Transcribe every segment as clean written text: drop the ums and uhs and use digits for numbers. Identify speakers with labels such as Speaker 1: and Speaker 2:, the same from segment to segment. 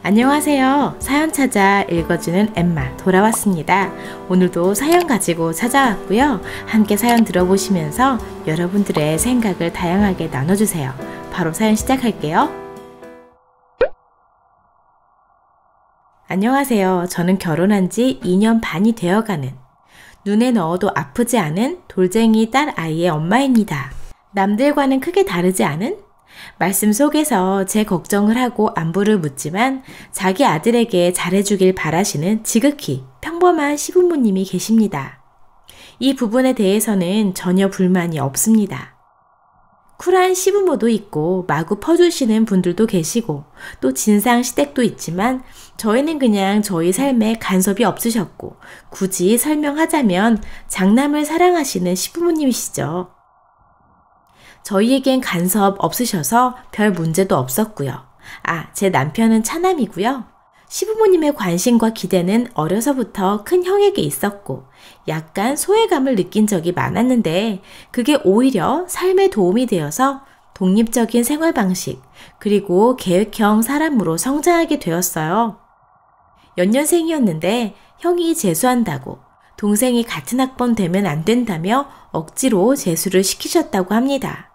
Speaker 1: 안녕하세요. 사연 찾아 읽어주는 엠마 돌아왔습니다. 오늘도 사연 가지고 찾아왔고요. 함께 사연 들어보시면서 여러분들의 생각을 다양하게 나눠주세요. 바로 사연 시작할게요. 안녕하세요. 저는 결혼한 지 2년 반이 되어가는 눈에 넣어도 아프지 않은 돌쟁이 딸 아이의 엄마입니다. 남들과는 크게 다르지 않은? 말씀 속에서 제 걱정을 하고 안부를 묻지만 자기 아들에게 잘해주길 바라시는 지극히 평범한 시부모님이 계십니다. 이 부분에 대해서는 전혀 불만이 없습니다. 쿨한 시부모도 있고 마구 퍼주시는 분들도 계시고 또 진상시댁도 있지만 저희는 그냥 저희 삶에 간섭이 없으셨고 굳이 설명하자면 장남을 사랑하시는 시부모님이시죠. 저희에겐 간섭 없으셔서 별 문제도 없었고요. 제 남편은 차남이고요. 시부모님의 관심과 기대는 어려서부터 큰 형에게 있었고 약간 소외감을 느낀 적이 많았는데 그게 오히려 삶에 도움이 되어서 독립적인 생활 방식 그리고 계획형 사람으로 성장하게 되었어요. 연년생이었는데 형이 재수한다고 동생이 같은 학번 되면 안 된다며 억지로 재수를 시키셨다고 합니다.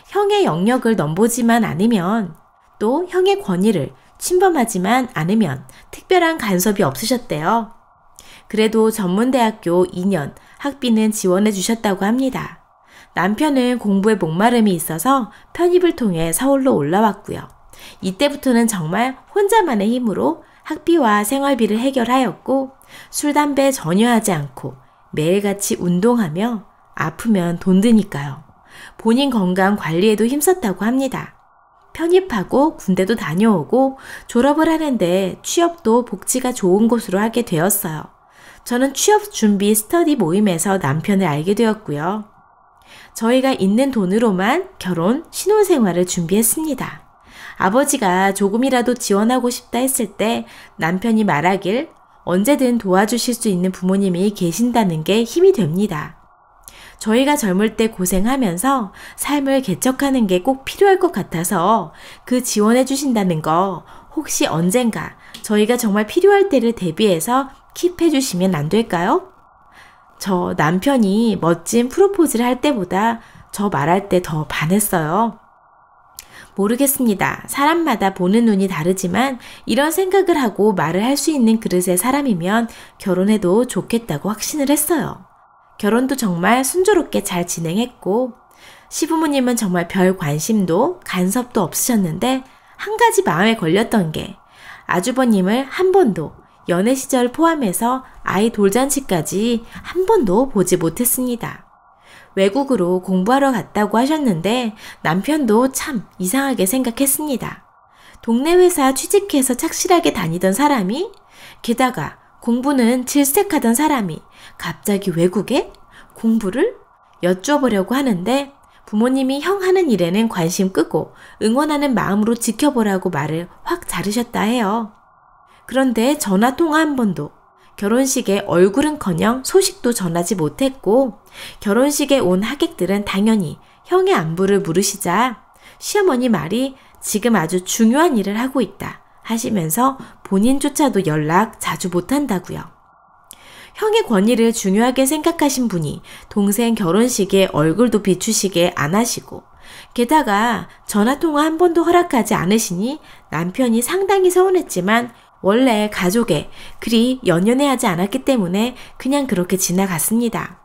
Speaker 1: 형의 영역을 넘보지만 않으면 또 형의 권위를 침범하지만 않으면 특별한 간섭이 없으셨대요. 그래도 전문대학교 2년 학비는 지원해 주셨다고 합니다. 남편은 공부에 목마름이 있어서 편입을 통해 서울로 올라왔고요. 이때부터는 정말 혼자만의 힘으로 학비와 생활비를 해결하였고 술, 담배 전혀 하지 않고 매일같이 운동하며 아프면 돈 드니까요. 본인 건강 관리에도 힘썼다고 합니다. 편입하고 군대도 다녀오고 졸업을 하는데 취업도 복지가 좋은 곳으로 하게 되었어요. 저는 취업 준비 스터디 모임에서 남편을 알게 되었고요. 저희가 있는 돈으로만 결혼, 신혼생활을 준비했습니다. 아버지가 조금이라도 지원하고 싶다 했을 때 남편이 말하길 언제든 도와주실 수 있는 부모님이 계신다는 게 힘이 됩니다. 저희가 젊을 때 고생하면서 삶을 개척하는 게 꼭 필요할 것 같아서 그 지원해 주신다는 거 혹시 언젠가 저희가 정말 필요할 때를 대비해서 킵해 주시면 안 될까요? 저 남편이 멋진 프로포즈를 할 때보다 저 말할 때 더 반했어요. 모르겠습니다. 사람마다 보는 눈이 다르지만 이런 생각을 하고 말을 할 수 있는 그릇의 사람이면 결혼해도 좋겠다고 확신을 했어요. 결혼도 정말 순조롭게 잘 진행했고 시부모님은 정말 별 관심도 간섭도 없으셨는데 한 가지 마음에 걸렸던 게 아주버님을 한 번도 연애 시절 포함해서 아이 돌잔치까지 한 번도 보지 못했습니다. 외국으로 공부하러 갔다고 하셨는데 남편도 참 이상하게 생각했습니다. 동네 회사 취직해서 착실하게 다니던 사람이 게다가 공부는 질색하던 사람이 갑자기 외국에 공부를 여쭈어보려고 하는데 부모님이 형 하는 일에는 관심 끄고 응원하는 마음으로 지켜보라고 말을 확 자르셨다 해요. 그런데 전화통화 한 번도 결혼식에 얼굴은커녕 소식도 전하지 못했고 결혼식에 온 하객들은 당연히 형의 안부를 물으시자 시어머니 말이 지금 아주 중요한 일을 하고 있다 하시면서 본인조차도 연락 자주 못한다고요. 형의 권위를 중요하게 생각하신 분이 동생 결혼식에 얼굴도 비추시게 안 하시고 게다가 전화통화 한 번도 허락하지 않으시니 남편이 상당히 서운했지만 원래 가족에 그리 연연해하지 않았기 때문에 그냥 그렇게 지나갔습니다.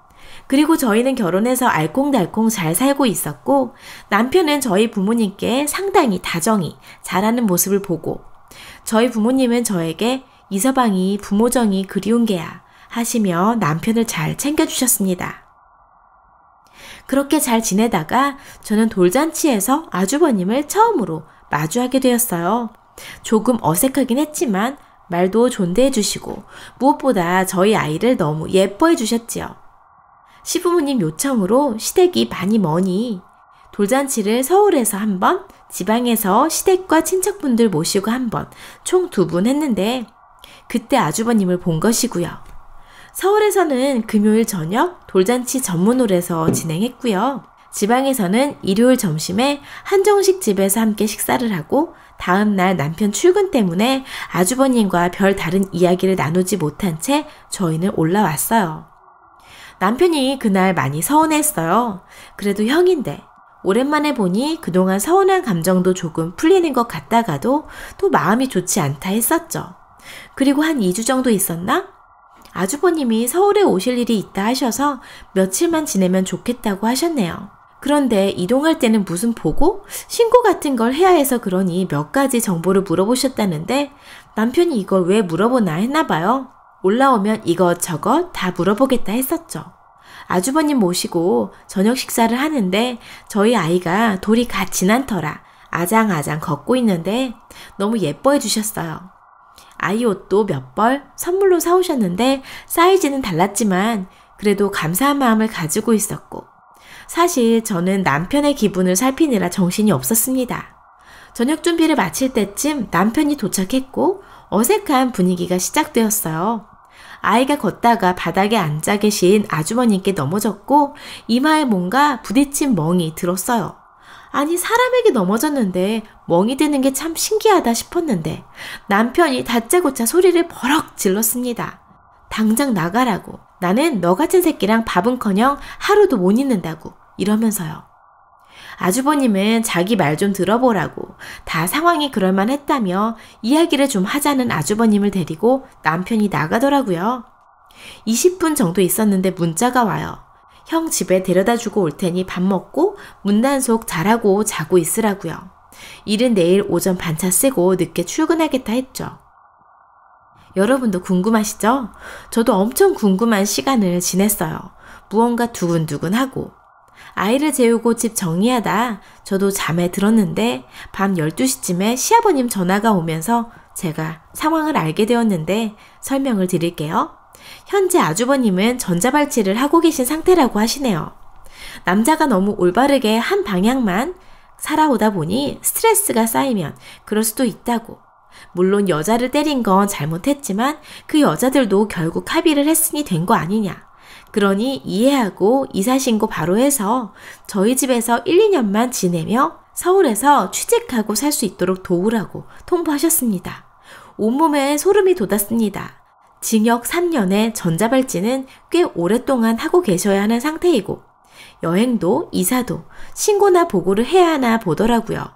Speaker 1: 그리고 저희는 결혼해서 알콩달콩 잘 살고 있었고 남편은 저희 부모님께 상당히 다정히 잘하는 모습을 보고 저희 부모님은 저에게 이서방이 부모정이 그리운 게야 하시며 남편을 잘 챙겨주셨습니다. 그렇게 잘 지내다가 저는 돌잔치에서 아주버님을 처음으로 마주하게 되었어요. 조금 어색하긴 했지만 말도 존대해 주시고 무엇보다 저희 아이를 너무 예뻐해 주셨지요. 시부모님 요청으로 시댁이 많이 머니 돌잔치를 서울에서 한 번, 지방에서 시댁과 친척분들 모시고 한 번, 총 2분 했는데 그때 아주버님을 본 것이고요. 서울에서는 금요일 저녁 돌잔치 전문홀에서 진행했고요. 지방에서는 일요일 점심에 한정식 집에서 함께 식사를 하고 다음날 남편 출근 때문에 아주버님과 별 다른 이야기를 나누지 못한 채 저희는 올라왔어요. 남편이 그날 많이 서운했어요. 그래도 형인데 오랜만에 보니 그동안 서운한 감정도 조금 풀리는 것 같다가도 또 마음이 좋지 않다 했었죠. 그리고 한 2주 정도 있었나? 아주버님이 서울에 오실 일이 있다 하셔서 며칠만 지내면 좋겠다고 하셨네요. 그런데 이동할 때는 무슨 보고? 신고 같은 걸 해야 해서 그러니 몇 가지 정보를 물어보셨다는데 남편이 이걸 왜 물어보나 했나 봐요. 올라오면 이것저것 다 물어보겠다 했었죠. 아주버님 모시고 저녁 식사를 하는데 저희 아이가 돌이 갓 지난 터라 아장아장 걷고 있는데 너무 예뻐해 주셨어요. 아이 옷도 몇 벌 선물로 사오셨는데 사이즈는 달랐지만 그래도 감사한 마음을 가지고 있었고 사실 저는 남편의 기분을 살피느라 정신이 없었습니다. 저녁 준비를 마칠 때쯤 남편이 도착했고 어색한 분위기가 시작되었어요. 아이가 걷다가 바닥에 앉아 계신 아주머님께 넘어졌고 이마에 뭔가 부딪힌 멍이 들었어요. 아니 사람에게 넘어졌는데 멍이 드는 게 참 신기하다 싶었는데 남편이 다짜고짜 소리를 버럭 질렀습니다. 당장 나가라고. 나는 너 같은 새끼랑 밥은커녕 하루도 못 있는다고 이러면서요. 아주버님은 자기 말 좀 들어보라고 다 상황이 그럴만했다며 이야기를 좀 하자는 아주버님을 데리고 남편이 나가더라고요. 20분 정도 있었는데 문자가 와요. 형 집에 데려다주고 올 테니 밥 먹고 문단속 잘하고 자고 있으라고요. 일은 내일 오전 반차 쓰고 늦게 출근하겠다 했죠. 여러분도 궁금하시죠? 저도 엄청 궁금한 시간을 지냈어요. 무언가 두근두근하고. 아이를 재우고 집 정리하다 저도 잠에 들었는데 밤 12시쯤에 시아버님 전화가 오면서 제가 상황을 알게 되었는데 설명을 드릴게요. 현재 아주버님은 전자발찌를 하고 계신 상태라고 하시네요. 남자가 너무 올바르게 한 방향만 살아오다 보니 스트레스가 쌓이면 그럴 수도 있다고. 물론 여자를 때린 건 잘못했지만 그 여자들도 결국 합의를 했으니 된 거 아니냐. 그러니 이해하고 이사신고 바로 해서 저희 집에서 1, 2년만 지내며 서울에서 취직하고 살 수 있도록 도우라고 통보하셨습니다. 온몸에 소름이 돋았습니다. 징역 3년에 전자발찌는 꽤 오랫동안 하고 계셔야 하는 상태이고 여행도 이사도 신고나 보고를 해야 하나 보더라고요.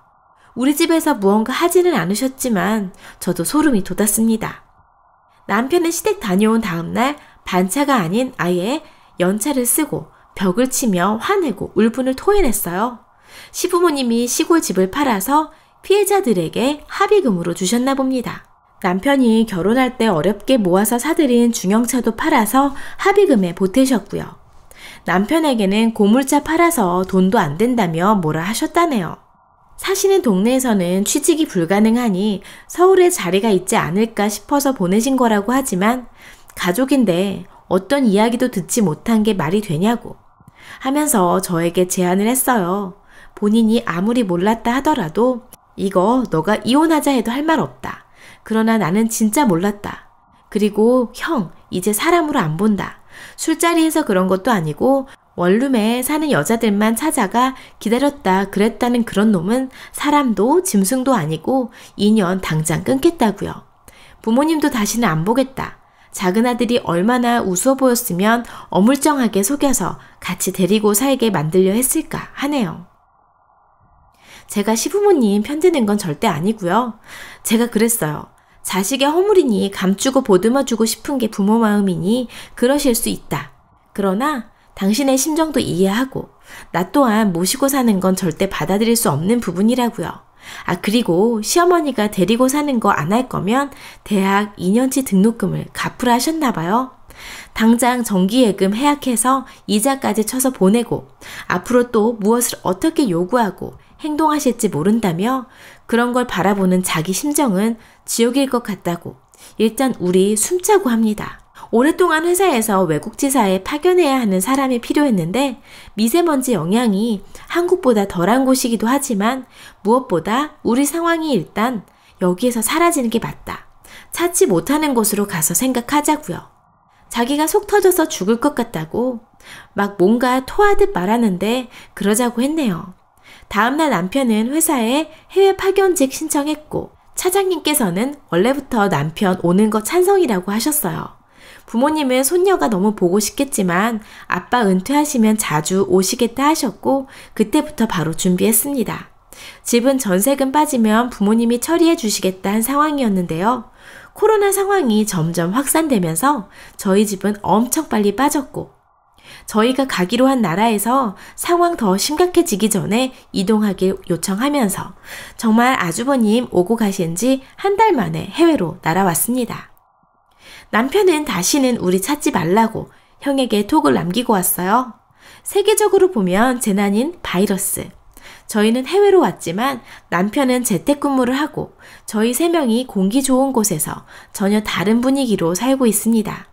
Speaker 1: 우리 집에서 무언가 하지는 않으셨지만 저도 소름이 돋았습니다. 남편은 시댁 다녀온 다음날 반차가 아닌 아예 연차를 쓰고 벽을 치며 화내고 울분을 토해냈어요. 시부모님이 시골 집을 팔아서 피해자들에게 합의금으로 주셨나 봅니다. 남편이 결혼할 때 어렵게 모아서 사들인 중형차도 팔아서 합의금에 보태셨고요. 남편에게는 고물차 팔아서 돈도 안 된다며 뭐라 하셨다네요. 사시는 동네에서는 취직이 불가능하니 서울에 자리가 있지 않을까 싶어서 보내신 거라고 하지만 가족인데 어떤 이야기도 듣지 못한 게 말이 되냐고 하면서 저에게 제안을 했어요. 본인이 아무리 몰랐다 하더라도 이거 너가 이혼하자 해도 할 말 없다. 그러나 나는 진짜 몰랐다. 그리고 형 이제 사람으로 안 본다. 술자리에서 그런 것도 아니고 원룸에 사는 여자들만 찾아가 기다렸다 그랬다는 그런 놈은 사람도 짐승도 아니고 인연 당장 끊겠다고요. 부모님도 다시는 안 보겠다. 작은 아들이 얼마나 우스워 보였으면 어물쩡하게 속여서 같이 데리고 살게 만들려 했을까 하네요. 제가 시부모님 편드는 건 절대 아니고요. 제가 그랬어요. 자식의 허물이니 감추고 보듬어주고 싶은 게 부모 마음이니 그러실 수 있다. 그러나 당신의 심정도 이해하고 나 또한 모시고 사는 건 절대 받아들일 수 없는 부분이라고요. 그리고 시어머니가 데리고 사는 거 안 할 거면 대학 2년치 등록금을 갚으라 하셨나 봐요. 당장 정기예금 해약해서 이자까지 쳐서 보내고 앞으로 또 무엇을 어떻게 요구하고 행동하실지 모른다며 그런 걸 바라보는 자기 심정은 지옥일 것 같다고 일단 우리 숨자고 합니다. 오랫동안 회사에서 외국 지사에 파견해야 하는 사람이 필요했는데 미세먼지 영향이 한국보다 덜한 곳이기도 하지만 무엇보다 우리 상황이 일단 여기에서 사라지는 게 맞다. 찾지 못하는 곳으로 가서 생각하자고요. 자기가 속 터져서 죽을 것 같다고 막 뭔가 토하듯 말하는데 그러자고 했네요. 다음날 남편은 회사에 해외 파견직 신청했고 차장님께서는 원래부터 남편 오는 거 찬성이라고 하셨어요. 부모님은 손녀가 너무 보고 싶겠지만 아빠 은퇴하시면 자주 오시겠다 하셨고 그때부터 바로 준비했습니다. 집은 전세금 빠지면 부모님이 처리해 주시겠다 한 상황이었는데요. 코로나 상황이 점점 확산되면서 저희 집은 엄청 빨리 빠졌고 저희가 가기로 한 나라에서 상황 더 심각해지기 전에 이동하길 요청하면서 정말 아주버님 오고 가신 지 한 달 만에 해외로 날아왔습니다. 남편은 다시는 우리 찾지 말라고 형에게 톡을 남기고 왔어요. 세계적으로 보면 재난인 바이러스. 저희는 해외로 왔지만 남편은 재택근무를 하고 저희 3명이 공기 좋은 곳에서 전혀 다른 분위기로 살고 있습니다.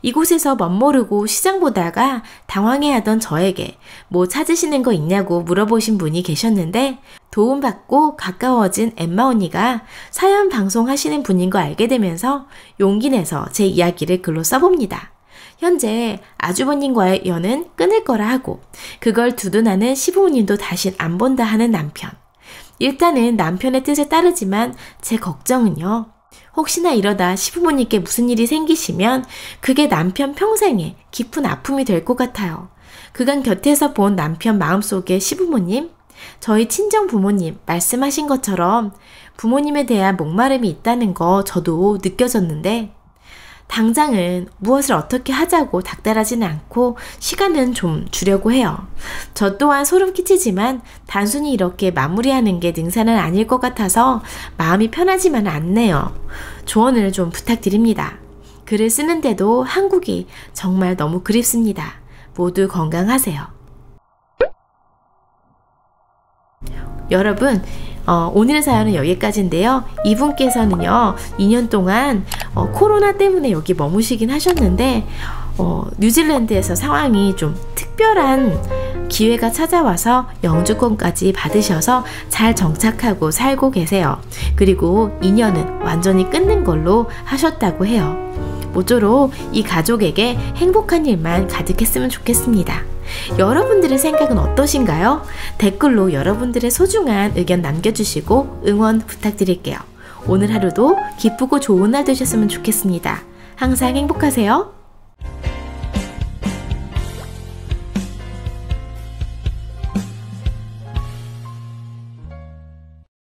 Speaker 1: 이곳에서 멋모르고 시장 보다가 당황해하던 저에게 뭐 찾으시는 거 있냐고 물어보신 분이 계셨는데 도움받고 가까워진 엠마 언니가 사연 방송하시는 분인 거 알게 되면서 용기 내서 제 이야기를 글로 써봅니다. 현재 아주버님과의 연은 끊을 거라 하고 그걸 두둔하는 시부모님도 다신 안 본다 하는 남편. 일단은 남편의 뜻에 따르지만 제 걱정은요. 혹시나 이러다 시부모님께 무슨 일이 생기시면 그게 남편 평생에 깊은 아픔이 될 것 같아요. 그간 곁에서 본 남편 마음속의 시부모님, 저희 친정 부모님 말씀하신 것처럼 부모님에 대한 목마름이 있다는 거 저도 느껴졌는데 당장은 무엇을 어떻게 하자고 닥달하지는 않고 시간은 좀 주려고 해요. 저 또한 소름 끼치지만 단순히 이렇게 마무리하는 게 능사는 아닐 것 같아서 마음이 편하지만 않네요. 조언을 좀 부탁드립니다. 글을 쓰는데도 한국이 정말 너무 그립습니다. 모두 건강하세요. 여러분, 오늘의 사연은 여기까지인데요. 이분께서는요, 2년 동안 코로나 때문에 여기 머무시긴 하셨는데 뉴질랜드에서 상황이 좀 특별한 기회가 찾아와서 영주권까지 받으셔서 잘 정착하고 살고 계세요. 그리고 2년은 완전히 끊는 걸로 하셨다고 해요. 모쪼록 이 가족에게 행복한 일만 가득했으면 좋겠습니다. 여러분들의 생각은 어떠신가요? 댓글로 여러분들의 소중한 의견 남겨주시고 응원 부탁드릴게요. 오늘 하루도 기쁘고 좋은 날 되셨으면 좋겠습니다. 항상 행복하세요.